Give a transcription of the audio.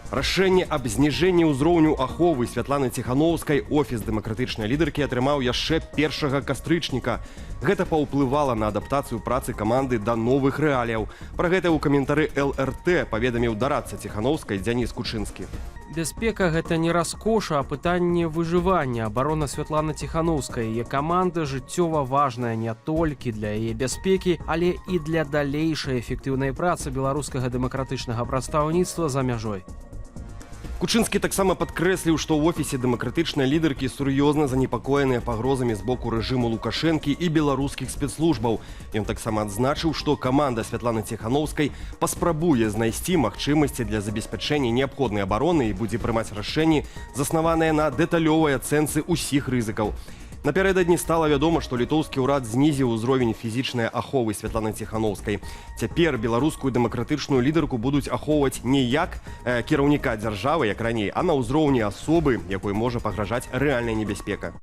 Рашэнне аб зніжэнні ўзроўню аховы Святланы Ціханаўскай офіс дэмакратычнай лідаркі атрымаў яшчэ 1 кастрычніка. Гэта паўплывала на адаптацыю працы каманды да новых рэаліяў. Пра гэта ў каментары ЛРТ паведаміў дарадца Ціханаўскай Дзяніс Кучынскі. Бяспека – гэта не раскоша, а пытанне выжывання. Абарона Святланы Ціханаўскай, яе каманда жыццёва важная не толькі для яе бяспекі, але і для далейшай эфектыўнай працы беларускага дэмакратычнага прадстаўніцтва за мяжой. Кучынскі таксама падкрэсліў, што ў офісе дэмакратычнай лідаркі сур'ёзна занепакоеныя пагрозамі з боку рэжыму Лукашэнкі і беларускіх спецслужбаў. Ён таксама адзначыў, што каманда Святланы Ціханаўскай паспрабуе знайсці магчымасці для забеспячэння неабходнай абароны і будзе прымаць рашэнні, заснаваныя на дэталёвай ацэнцы ўсіх рызыкаў. Напярэдадні стала вядома, што літоўскі ўрад знізіў узровень фізічнай аховы Святланы Ціханаўскай. Цяпер беларускую дэмакратычную лідарку будуць ахоўваць не як кіраўніка дзяржавы, як раней, а на ўзроўні асобы, якой можа пагражаць рэальная небяспека.